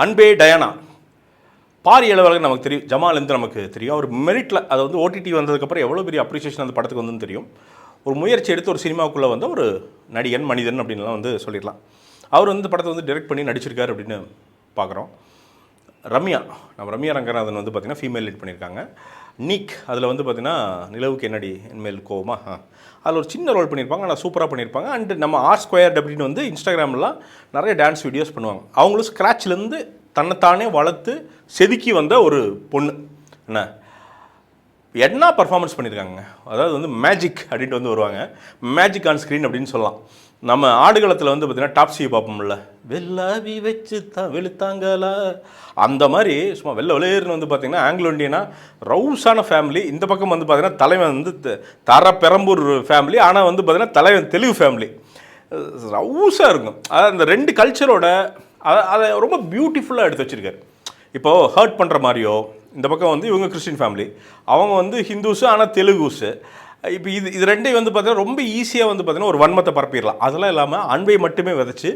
அன்பே டயானா பாரி அளவில் நமக்கு தெரியும், ஜமாலேருந்து நமக்கு தெரியும். அவர் மெரிட்டில் அதை வந்து ஓடிடி வந்ததுக்கப்புறம் எவ்வளோ பெரிய அப்ரிசியேஷன் அந்த படத்துக்கு வந்துன்னு தெரியும். ஒரு முயற்சி எடுத்து ஒரு சினிமாவுக்குள்ளே வந்து ஒரு நடிகன் மனிதன் அப்படின்லாம் வந்து சொல்லிடலாம். அவர் வந்து படத்தை வந்து டைரக்ட் பண்ணி நடிச்சிருக்காரு அப்படின்னு பார்க்குறோம். ரம்யா ரங்கநாதன் வந்து பார்த்திங்கன்னா ஃபீமேல் லீட் பண்ணியிருக்காங்க. நீக் அதில் வந்து பார்த்திங்கன்னா நிலவுக்கு என்னடி என்மேல் கோவமா அதில் ஒரு சின்ன ரோல் பண்ணியிருப்பாங்க, ஆனால் சூப்பராக பண்ணியிருப்பாங்க. அண்டு நம்ம R2 அப்படின்னு வந்து இன்ஸ்டாகிராம்லாம் நிறைய டான்ஸ் வீடியோஸ் பண்ணுவாங்க. அவங்களும் ஸ்க்ராட்ச்லேருந்து தன்னைத்தானே வளர்த்து செதுக்கி வந்த ஒரு பொண்ணு. என்ன பர்ஃபார்மன்ஸ் பண்ணியிருக்காங்க, அதாவது வந்து மேஜிக் அப்படின்ட்டு வந்து வருவாங்க. மேஜிக் ஆன் ஸ்க்ரீன் அப்படின்னு சொல்லலாம். நம்ம ஆடுகளத்தில் வந்து பார்த்திங்கன்னா டாப்ஸியை பார்ப்போம்ல, வெள்ளாவி வச்சு வெளுத்தாங்களா, அந்த மாதிரி சும்மா வெள்ளையர்னு வந்து பார்த்திங்கன்னா ஆங்கிலோ இண்டியனா ரவுஸான ஃபேமிலி. இந்த பக்கம் வந்து பார்த்திங்கன்னா தலைவன் வந்து பெரம்பூர் ஃபேமிலி, ஆனால் வந்து பார்த்திங்கன்னா தலைவன் தெலுங்கு ஃபேமிலி. ரவுஸாக இருக்கும். அதாவது அந்த ரெண்டு கல்ச்சரோட அதை ரொம்ப பியூட்டிஃபுல்லாக எடுத்து வச்சுருக்காரு. இப்போது ஹர்ட் பண்ணுற மாதிரியோ, இந்த பக்கம் வந்து இவங்க கிறிஸ்டின் ஃபேமிலி, அவங்க வந்து ஹிந்துஸு ஆனால் தெலுங்குஸு. இப்போ இது ரெண்டையும் வந்து பார்த்தீங்கன்னா ரொம்ப ஈஸியாக வந்து பார்த்தீங்கன்னா ஒரு வன்மத்தை பரப்பிடலாம். அதெல்லாம் இல்லாமல் அன்பை மட்டுமே விதைச்சி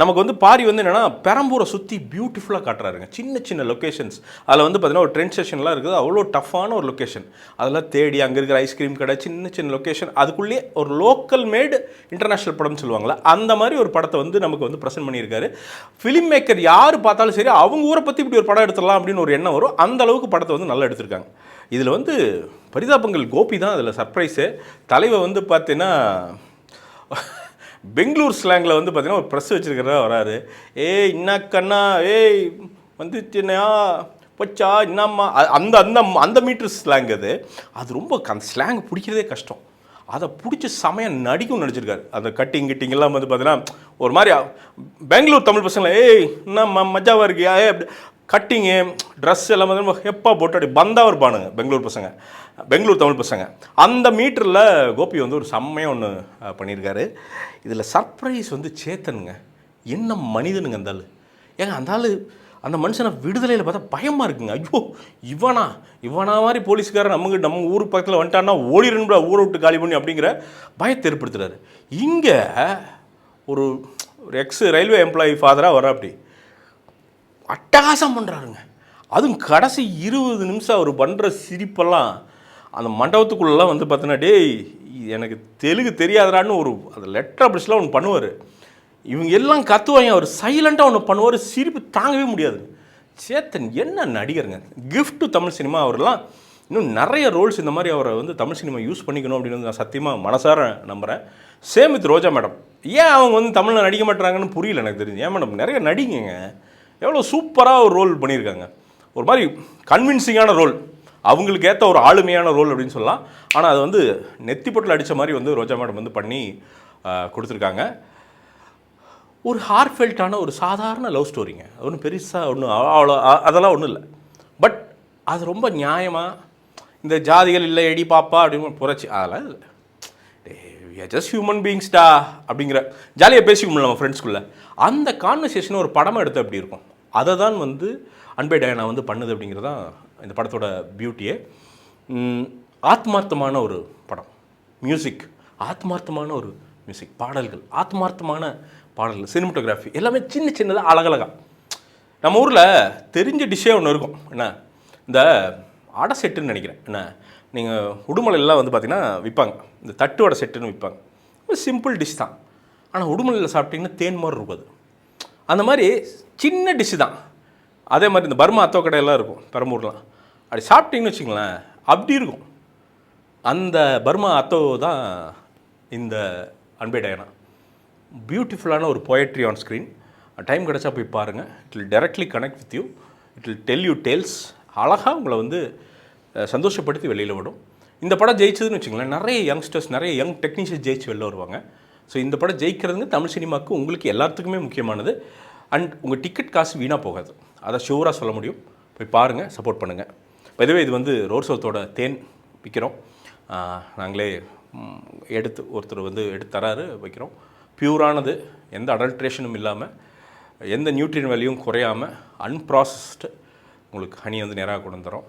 நமக்கு வந்து பாரி வந்து என்னென்னா பெரம்பூரை சுற்றி பியூட்டிஃபுல்லாக காட்டுறாருங்க. சின்ன சின்ன லொக்கேஷன்ஸ் அதில் வந்து பார்த்திங்கன்னா ஒரு ட்ரெயின் ஸ்டேஷன்லாம் இருக்குது, அவ்வளோ டஃப்பான ஒரு லொக்கேஷன். அதெல்லாம் தேடி அங்கே இருக்கிற ஐஸ்கிரீம் கடை, சின்ன சின்ன லொக்கேஷன், அதுக்குள்ளேயே ஒரு லோக்கல் மேடு இன்டர்நேஷ்னல் படம்னு சொல்லுவாங்களா, அந்த மாதிரி ஒரு படத்தை வந்து நமக்கு வந்து ப்ரெசென்ட் பண்ணியிருக்காரு. ஃபிலிம் மேக்கர் யார் பார்த்தாலும் சரி அவங்க ஊரை பற்றி இப்படி ஒரு படம் எடுத்துடலாம் அப்படின்னு ஒரு எண்ணம் வரும். அந்த அளவுக்கு படத்தை வந்து நல்லா எடுத்திருக்காங்க. இதில் வந்து பரிதாபங்கள் கோபி தான் அதில் சர்ப்ரைஸு. தலைவர் வந்து பார்த்தீங்கன்னா பெங்களூர் ஸ்லாங்கில் வந்து பார்த்தீங்கன்னா ஒரு ப்ரெஸ் வச்சுருக்கிறதா வராரு. ஏய் இன்னாக்கண்ணா, ஏய் வந்துச்சுன்னா பச்சா என்னம்மா, அந்த அந்த அந்த மீட்டர் ஸ்லாங் அது ரொம்ப அந்த ஸ்லாங் பிடிக்கிறதே கஷ்டம். அதை பிடிச்சி செமையாக நடிச்சிருக்காரு. அந்த கிட்டிங்கெல்லாம் வந்து பார்த்தீங்கன்னா ஒரு மாதிரி பெங்களூர் தமிழ் பசங்கள ஏய் என்ன மஜாவாக இருக்கியா, ஏ அப்படி கட்டிங்கு ட்ரெஸ் எல்லாம் வந்து எப்பா போட்டு அப்படி பந்தாக இருப்பானுங்க பெங்களூர் தமிழ் பசங்க. அந்த மீட்டரில் கோபி வந்து ஒரு செம்மையாக ஒன்று பண்ணியிருக்காரு. இதில் சர்ப்ரைஸ் வந்து சேத்தனுங்க. என்ன மனிதனுங்க அந்த ஆள். ஏங்க அந்த ஆள், அந்த மனுஷனை விடுதலையில் பார்த்தா பயமாக இருக்குங்க. ஐயோ இவனா மாதிரி போலீஸ்காரன் நம்ம ஊருக்கு பக்கத்தில் வந்துட்டான்னா ஓடிடும்பா, ஊரை விட்டு காலி பண்ணி அப்படிங்கிற பயத்தை ஏற்படுத்துகிறாரு. இங்கே ஒரு எக்ஸ் ரயில்வே எம்ப்ளாயி ஃபாதராக வர அப்படி அட்டகாசம் பண்ணுறாருங்க. அதுவும் கடைசி 20 நிமிஷம் அவர் பண்ணுற சிரிப்பெல்லாம் அந்த மண்டபத்துக்குள்ளெல்லாம் வந்து பார்த்தீங்கன்னா டேய் எனக்கு தெலுங்கு தெரியாதரான்னு ஒரு அந்த லெட்டர் பிடிச்சலாம் ஒன்று பண்ணுவார். இவங்க எல்லாம் கத்துவாங்க, அவர் சைலண்ட்டாக ஒன்று பண்ணுவார். சிரிப்பு தாங்கவே முடியாது. சேத்தன் என்ன நடிகருங்க. Gift to Tamil cinema. அவரெல்லாம் இன்னும் நிறைய ரோல்ஸ் இந்த மாதிரி அவரை வந்து தமிழ் சினிமா யூஸ் பண்ணிக்கணும் அப்படின்னு நான் சத்தியமாக மனசார நம்புகிறேன். Same with Roja madam. ஏன் அவங்க வந்து தமிழில் நடிக்க மாட்டுறாங்கன்னு புரியல எனக்கு தெரிஞ்சு. ஏன் மேடம் நிறைய நடிங்கங்க, எவ்வளோ சூப்பராக ஒரு ரோல் பண்ணியிருக்காங்க. ஒரு மாதிரி கன்வின்சிங்கான ரோல், அவங்களுக்கு ஏற்ற ஒரு ஆளுமையான ரோல் அப்படின்னு சொல்லலாம். ஆனால் அது வந்து நெத்திப்பொட்டில் அடித்த மாதிரி வந்து ரோஜா மேடம் வந்து பண்ணி கொடுத்துருக்காங்க. ஒரு ஹார்ட்ஃபெல்ட்டான ஒரு சாதாரண லவ் ஸ்டோரிங்க. ஒன்றும் பெருசாக ஒன்றும் அவ்வளோ அதெல்லாம் ஒன்றும் இல்லை. பட் அது ரொம்ப நியாயமாக இந்த ஜாதிகள் இல்லை எடி பாப்பா அப்படின்னு புரட்சி அதெல்லாம் இல்லை. ஜஸ்ட் ஹியூமன் பீயிங்ஸ்டா அப்படிங்கிற ஜாலியாக பேசிக்கணும் நம்ம ஃப்ரெண்ட்ஸ்குள்ளே. அந்த கான்வர்சேஷனை ஒரு படமாக எடுத்து அப்படி இருக்கும். அதை தான் வந்து அன்பே டயானா வந்து பண்ணுது அப்படிங்கிறது தான் இந்த படத்தோட பியூட்டியே. ஆத்மார்த்தமான ஒரு படம், மியூசிக் ஆத்மார்த்தமான ஒரு மியூசிக், பாடல்கள் ஆத்மார்த்தமான பாடல்கள், சினிமட்டோகிராஃபி எல்லாமே சின்ன சின்னதாக அழகழகா. நம்ம ஊரில் தெரிஞ்ச டிஷ்ஷே ஒன்று இருக்கும். என்ன இந்த அடை செட்டுன்னு நினைக்கிறேன். என்ன நீங்கள் உடுமலையெல்லாம் வந்து பார்த்திங்கன்னா விற்பாங்க, இந்த தட்டுவடை செட்டுன்னு விற்பாங்க. சிம்பிள் டிஷ் தான், ஆனால் உடுமலையில் சாப்பிட்டிங்கன்னா தேன் மாதிரி இருக்கும். அது அந்த மாதிரி சின்ன டிஷ்ஷு தான். அதே மாதிரி இந்த பர்மா அத்தோ கடையெல்லாம் இருக்கும் பெரம்பூர்லாம், அப்படி சாப்பிட்டிங்கன்னு வச்சுங்களேன் அப்படி இருக்கும். அந்த பர்மா அத்தோ தான் இந்த அன்பே டயானா. பியூட்டிஃபுல்லான ஒரு போயட்ரி ஆன் ஸ்க்ரீன். டைம் கிடச்சா போய் பாருங்கள். It will directly connect with you, it will tell you tales. அழகாக உங்களை வந்து சந்தோஷப்படுத்தி வெளியில் விடும். இந்த படம் ஜெயிச்சதுன்னு வச்சுங்களேன், நிறைய யங்ஸ்டர்ஸ், நிறைய யங் டெக்னீஷியன்ஸ் ஜெயிச்சு வெளில வருவாங்க. ஸோ இந்த படம் ஜெயிக்கிறதுங்க தமிழ் சினிமாவுக்கு உங்களுக்கு எல்லாத்துக்குமே முக்கியமானது. அண்ட் உங்கள் டிக்கெட் காசு வீணாக போகாது, அதை ஷூராக சொல்ல முடியும். போய் பாருங்கள், சப்போர்ட் பண்ணுங்கள். இதுவே இது வந்து ரோட் சவுத்தோட தேன் விற்கிறோம். நாங்களே எடுத்து ஒருத்தர் வந்து எடுத்து தராரு, வைக்கிறோம். பியூரானது, எந்த அடல்ட்ரேஷனும் இல்லாமல், எந்த நியூட்ரியன் வேல்யூவும் குறையாமல் அன்ப்ராசஸ்டு உங்களுக்கு ஹனி வந்து நேராக கொண்டு வந்துடும்.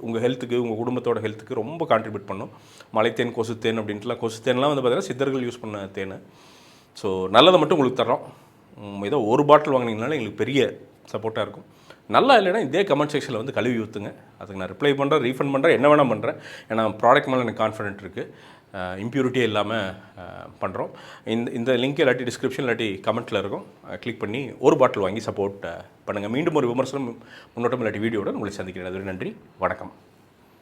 உங்கள் ஹெல்த்துக்கு, உங்கள் குடும்பத்தோட ஹெல்த்துக்கு ரொம்ப கான்ட்ரிபியூட் பண்ணும். மலைத்தேன், கொசுத்தேன் அப்படின்ட்டுலாம், கொசுத்தேன்லாம் வந்து பார்த்திங்கன்னா சித்தர்கள் யூஸ் பண்ண தேன். ஸோ நல்லதை மட்டும் உங்களுக்கு தர்றோம். ஏதோ ஒரு பாட்டில் வாங்கினீங்கனால எங்களுக்கு பெரிய சப்போர்ட்டாக இருக்கும். நல்லா இல்லைன்னா இதே கமெண்ட் செக்ஷனில் வந்து கழுவி ஊற்றுங்க. அதுக்கு நான் ரிப்ளை பண்ணுறேன், ரீஃபண்ட் பண்ணுறேன், என்ன வேணால் பண்ணுறேன். ஏன்னா ப்ராடக்ட் மேலே எனக்கு கான்ஃபிடென்ட் இருக்குது. இம்ப்யூரிட்டியே இல்லாமல் பண்ணுறோம். இந்த லிங்க் இல்லாட்டி டிஸ்கிரிப்ஷன் இல்லாட்டி கமெண்ட்டில் இருக்கும். கிளிக் பண்ணி ஒரு பாட்டில் வாங்கி சப்போர்ட் பண்ணுங்கள். மீண்டும் ஒரு விமர்சனம் முன்னோட்டம் இல்லாட்டி வீடியோட உங்களை சந்திக்கிறேன். அதுவரை நன்றி, வணக்கம்.